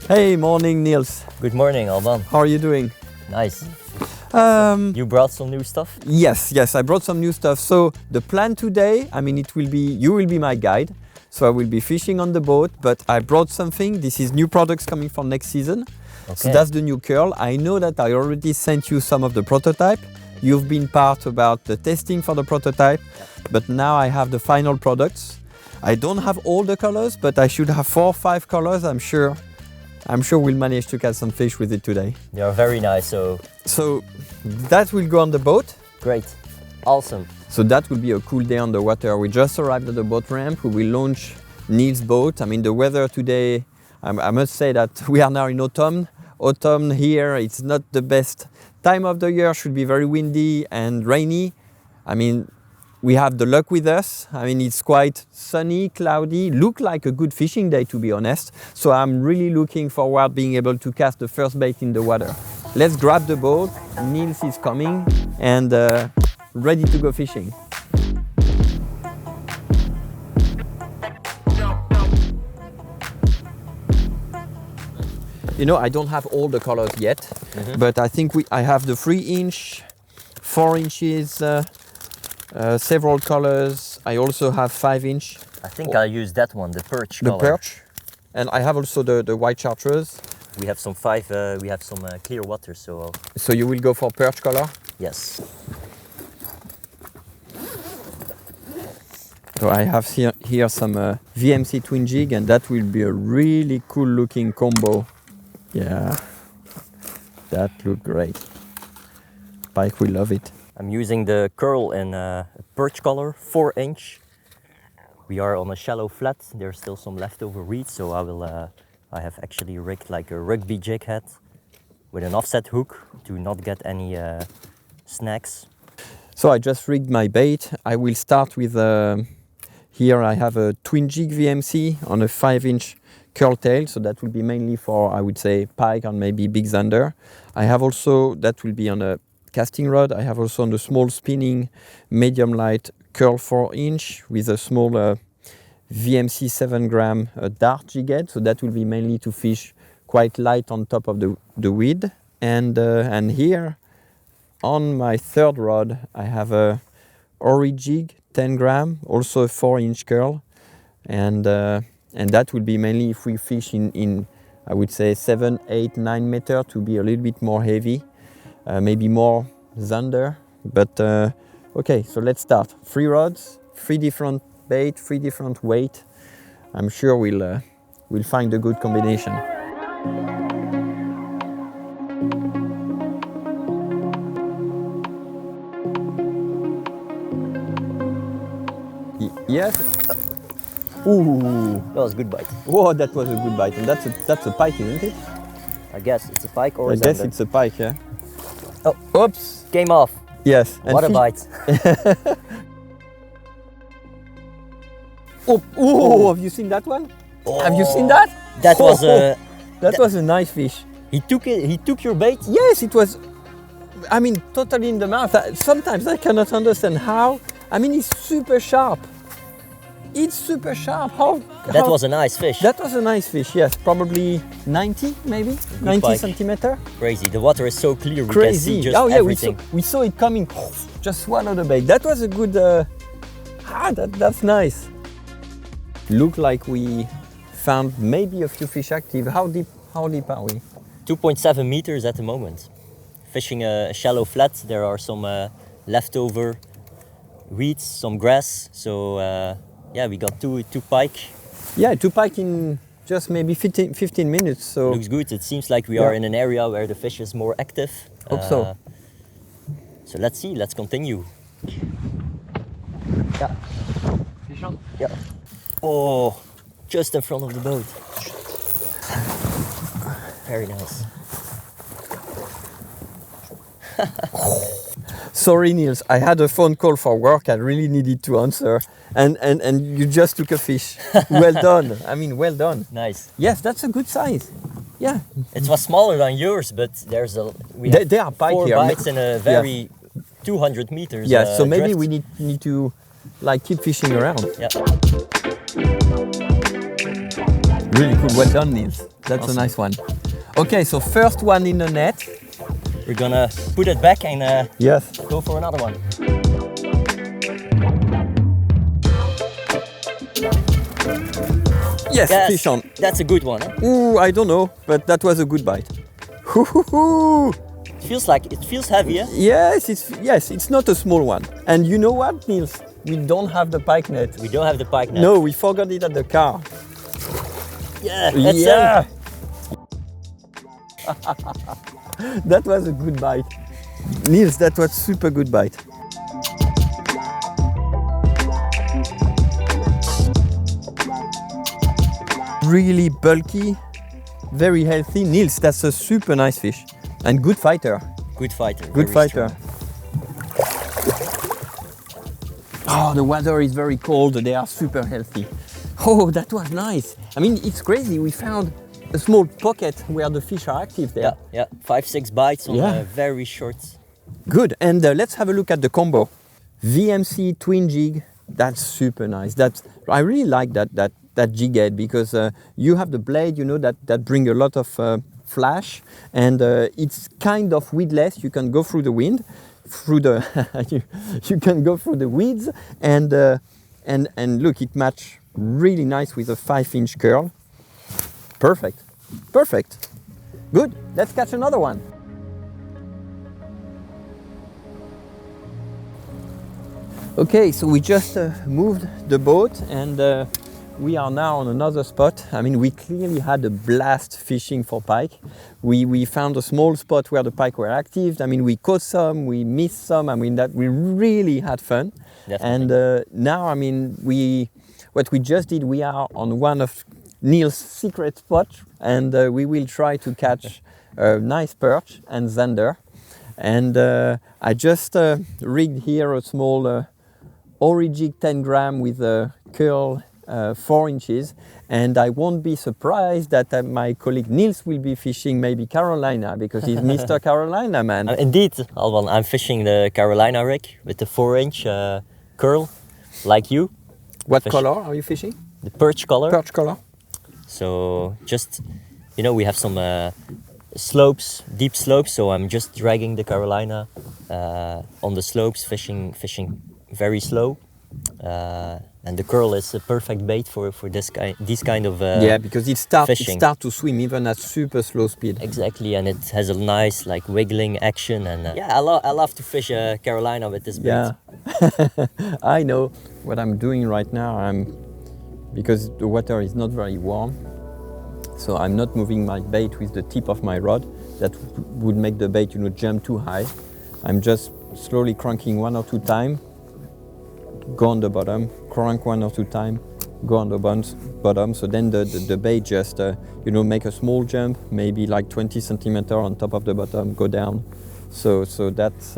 Hey, morning, Niels. Good morning, Alban. How are you doing? Nice. You brought some new stuff? Yes, I brought some new stuff. So the plan today, I mean, you will be my guide. So I will be fishing on the boat, but I brought something. This is new products coming for next season. Okay. So that's the new curl. I know that I already sent you some of the prototype. You've been part about the testing for the prototype, but now I have the final products. I don't have all the colors, but I should have 4 or 5 colors. I'm sure we'll manage to catch some fish with it today. They are very nice, So that will go on the boat. Great, awesome. So that will be a cool day on the water. We just arrived at the boat ramp. We will launch Niels' boat. I mean, the weather today, I must say that we are now in autumn. Autumn here, it's not the best time of the year. Should be very windy and rainy. I mean, we have the luck with us. I mean, it's quite sunny, cloudy, look like a good fishing day, to be honest. So I'm really looking forward being able to cast the first bait in the water. Let's grab the boat. Niels is coming and ready to go fishing. You know, I don't have all the colors yet, but I think I have the 3-inch, 4 inches, several colors. I also have 5-inch. I think I'll use that one, the perch color. The perch. And I have also the white chartreuse. We have some clear water, so... So you will go for perch color? Yes. So I have here some VMC twin jig, and that will be a really cool looking combo. Yeah, that look great. Pike will love it. I'm using the curl in a perch color, 4-inch. We are on a shallow flat. There's still some leftover reeds, so I have actually rigged like a rugby jig head with an offset hook to not get any snags. So I just rigged my bait. I will start with, here I have a twin jig VMC on a 5-inch curl tail, so that will be mainly for, I would say, pike and maybe big zander. I have also, that will be on a casting rod. I have also on the small spinning medium light curl 4-inch with a small VMC 7-gram dart jig head, so that will be mainly to fish quite light on top of the weed. And here on my 3rd rod I have a Ori jig 10-gram, also a 4-inch curl, and that will be mainly if we fish in I would say 7, 8, 9 meter to be a little bit more heavy, maybe more zander. But okay, so let's start. 3 rods, 3 different bait, 3 different weight. I'm sure we'll find a good combination. Yes. Ooh, that was a good bite. Whoa, that was a good bite. And that's a pike, isn't it? I guess it's a pike or a zander. I guess it's a pike, yeah. Oh, oops. Came off. Yes. What a bite. Oh, have you seen that one? Oh, have you seen that? That was a... That was a nice fish. He took your bait? Yes, it was, I mean, totally in the mouth. Sometimes I cannot understand how. I mean, it's super sharp. It's super sharp. That was a nice fish. That was a nice fish, yes. Probably 90, maybe? 90 pike. Centimeter. Crazy. The water is so clear. We Crazy. can see just everything. We we saw it coming. Just swallow the bait. That was a good... that's nice. Look like we found maybe a few fish active. How deep are we? 2.7 meters at the moment. Fishing a shallow flat. There are some leftover weeds, some grass. So yeah, we got two pike. Yeah, 2 pike in just maybe 15 minutes. So looks good. It seems like we are in an area where the fish is more active. Hope so. So let's see. Let's continue. Yeah. Fish on? Yeah. Oh, just in front of the boat. Very nice. Sorry, Niels, I had a phone call for work. I really needed to answer, and you just took a fish. Well done. I mean, well done. Nice. Yes, that's a good size. Yeah. It was smaller than yours, but there's they are pike 4 here. bites in a very 200 meters. Yeah, so maybe drift. we need to like keep fishing around. Yeah. Really cool. Well done, Niels. That's Awesome. a nice one. Okay, so first one in the net. We're gonna put it back and Yes. go for another one. Yes, Yes, fish on. that's a good one. Huh? Ooh, I don't know, but that was a good bite. Hoo-hoo-hoo. It feels heavy, eh? Yes, it's not a small one. And you know what, Niels? We don't have the pike net. We don't have the pike net. No, we forgot it at the car. Yeah, that's Yeah. That was a good bite. Niels, that was super good bite. Really bulky, very healthy. Niels, that's a super nice fish. And good fighter. Good fighter. Good very fighter. strong. Oh, the water is very cold. They are super healthy. Oh, that was nice. I mean, it's crazy. We found a small pocket where the fish are active there. Yeah, 5-6 bites on Yeah. a very short. Good. And let's have a look at the combo. VMC twin jig. That's super nice. I really like that jig head because you have the blade, you know, that bring a lot of flash, and it's kind of weedless. You can go through the wind, through the you can go through the weeds, and look, it match really nice with a 5-inch curl. Perfect. Good. Let's catch another one. Okay, so we just moved the boat and we are now on another spot. I mean, we clearly had a blast fishing for pike. We found a small spot where the pike were active. I mean, we caught some, we missed some. I mean, that we really had fun. Definitely. And now, I mean, what we just did, we are on one of Niels' secret spots, and we will try to catch a nice perch and zander. And I just rigged here a small Origig 10 gram with a curl 4 inches, and I won't be surprised that my colleague Niels will be fishing maybe Carolina, because he's Mr. Carolina man. Indeed, Alban, I'm fishing the Carolina rig with the 4-inch curl, like you. What color are you fishing? The perch color. Perch color. So just, you know, we have some slopes, deep slopes, so I'm just dragging the Carolina on the slopes, fishing very slow. And the curl is a perfect bait for this kind of yeah, because it starts fishing. to swim even at super slow speed. Exactly, and it has a nice like wiggling action, and yeah, I love to fish Carolina with this bait. Yeah, I know what I'm doing right now. Because the water is not very warm, so I'm not moving my bait with the tip of my rod. That would make the bait, you know, jump too high. I'm just slowly cranking 1 or 2 times, go on the bottom, crank 1 or 2 times, go on the bottom. So then the bait just, you know, make a small jump, maybe like 20 centimeters on top of the bottom, go down. So that's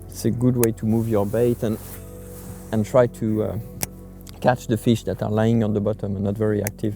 it's a good way to move your bait and try to catch the fish that are lying on the bottom and not very active.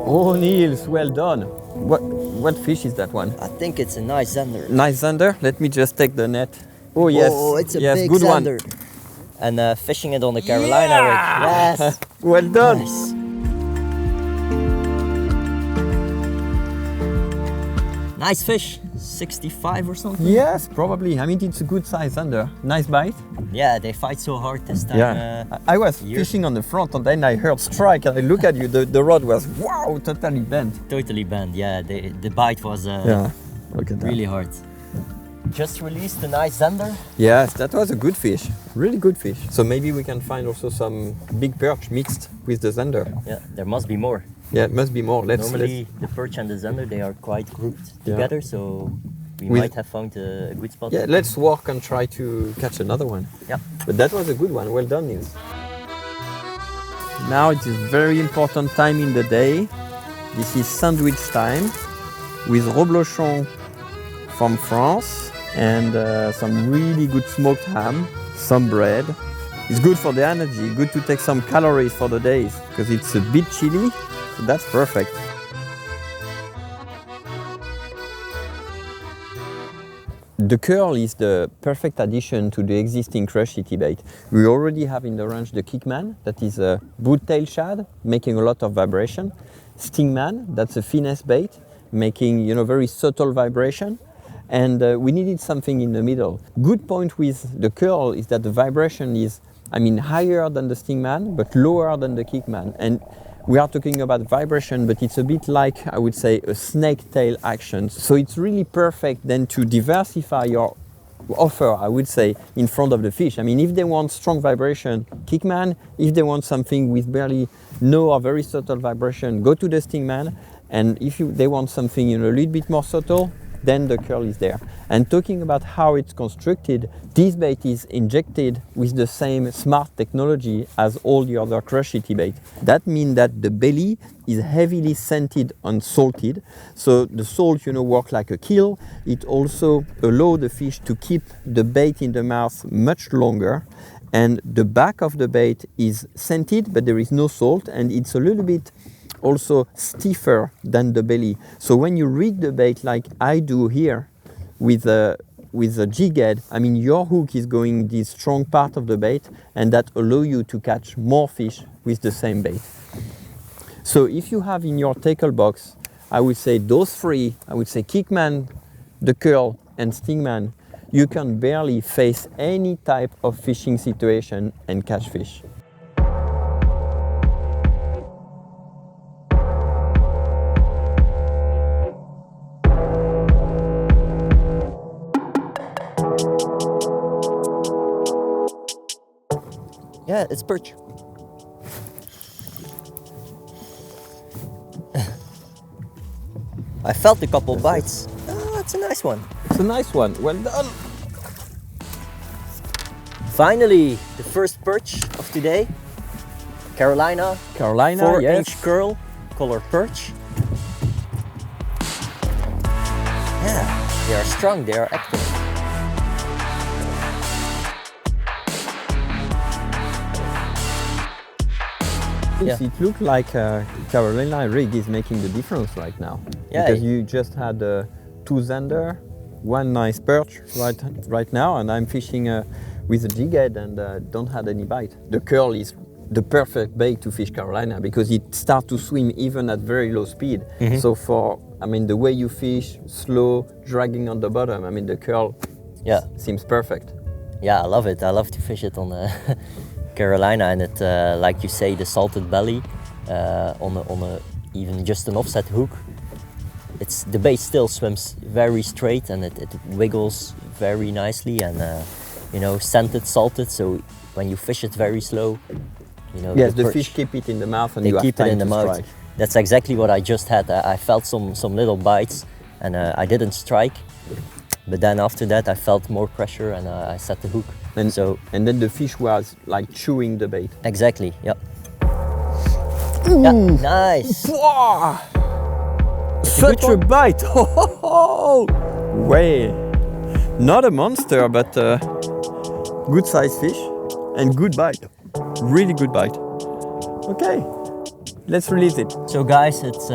Oh, Niels, well done. What fish is that one? I think it's a nice zander. Nice zander. Let me just take the net. Oh yes, Oh, it's a yes, big good zander. one. And fishing it on the Carolina rig. Yes. Well done. Nice. Nice fish. 65 or something. Yes, probably. I mean, it's a good size zander. Nice bite. Yeah, they fight so hard this time. Yeah. I was fishing on the front and then I heard strike and I look at you, the rod was, wow, totally bent. Totally bent. Yeah, the bite was Yeah, look at that. really hard. Just released a nice zander. Yes, that was a good fish. Really good fish. So maybe we can find also some big perch mixed with the zander. Yeah, there must be more. Yeah, it must be more. Normally, the perch and the zander, they are quite grouped Yeah. together, so we With- might have found a good spot. Yeah, let's walk and try to catch another one. Yeah. But that was a good one. Well done, Niels. Now it is very important time in the day. This is sandwich time with reblochon from France and some really good smoked ham, some bread, It's good for the energy, good to take some calories for the days, because it's a bit chilly, so that's perfect. The curl is the perfect addition to the existing CrushCity bait. We already have in the range the Kickman, that is a boot-tail shad, making a lot of vibration. Stingman, that's a finesse bait, making very subtle vibration. And we needed something in the middle. Good point with the curl is that the vibration is, higher than the Stingman, but lower than the Kickman. And we are talking about vibration, but it's a bit like, I would say, a snake tail action. So it's really perfect then to diversify your offer, I would say, in front of the fish. If they want strong vibration, Kickman. If they want something with barely no or very subtle vibration, go to the Stingman. And if they want something a little bit more subtle, then the curl is there. And talking about how it's constructed, this bait is injected with the same smart technology as all the other CrushCity bait. That means that the belly is heavily scented and salted. So the salt, works like a kill. It also allows the fish to keep the bait in the mouth much longer. And the back of the bait is scented, but there is no salt, and it's a little bit also stiffer than the belly. So when you rig the bait like I do here with a jig head, your hook is going this strong part of the bait, and that allow you to catch more fish with the same bait. So if you have in your tackle box, I would say those three, I would say Kickman, the curl, and Stingman, you can barely face any type of fishing situation and catch fish. Yeah, it's perch. I felt a couple bites. Oh, it's a nice one. It's a nice one. Well done. Finally, the first perch of today. Carolina. 4-inch yes. curl, color perch. Yeah, they are strong, they are active. Yes, it looks like Carolina rig is making the difference right now. Yeah, because you just had 2 zander, 1 nice perch right now, and I'm fishing with a jig head and don't have any bite. The curl is the perfect bait to fish Carolina because it starts to swim even at very low speed. Mm-hmm. So for the way you fish, slow, dragging on the bottom, the curl seems perfect. Yeah, I love it. I love to fish it on Carolina, and it, like you say, the salted belly on a even just an offset hook. The bait still swims very straight, and it wiggles very nicely, and scented, salted. So when you fish it very slow, yes, the fish keep it in the mouth, and they you keep have time it in the to mouth. strike. That's exactly what I just had. I felt some little bites, and I didn't strike. But then after that, I felt more pressure, and I set the hook. And then the fish was like chewing the bait. Exactly. Yep. Yeah, nice. Wow. Such a bite! Way, not a monster, but good sized fish and good bite. Really good bite. Okay, let's release it. So guys, it's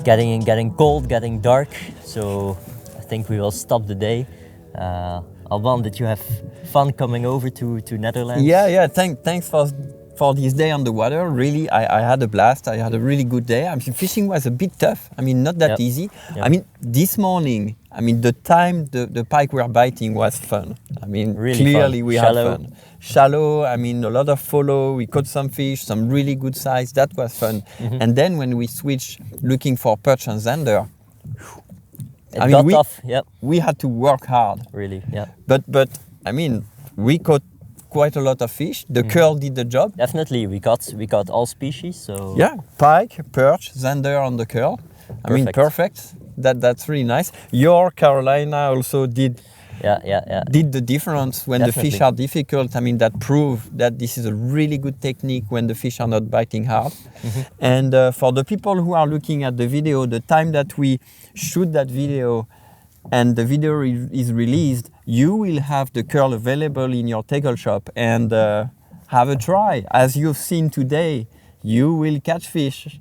getting cold, getting dark. So I think we will stop the day. Alban, did you have fun coming over to Netherlands? Yeah. Thanks for this day on the water. Really, I had a blast. I had a really good day. Fishing was a bit tough. Not that easy. Yep. This morning, the time the pike were biting was fun. Really clearly fun. We had fun. Shallow, a lot of follow. We caught some fish, some really good size. That was fun. Mm-hmm. And then when we switched looking for perch and zander, it got tough. Yep. We had to work hard. Really, yeah. But we caught quite a lot of fish. The curl did the job. Definitely, we got all species. So yeah, pike, perch, zander on the curl. Perfect. That's really nice. Your Carolina also did the difference when the fish are difficult. That prove that this is a really good technique when the fish are not biting hard. Mm-hmm. And for the people who are looking at the video, the time that we shoot that video, and the video is released, you will have the curl available in your tackle shop and have a try. As you've seen today, you will catch fish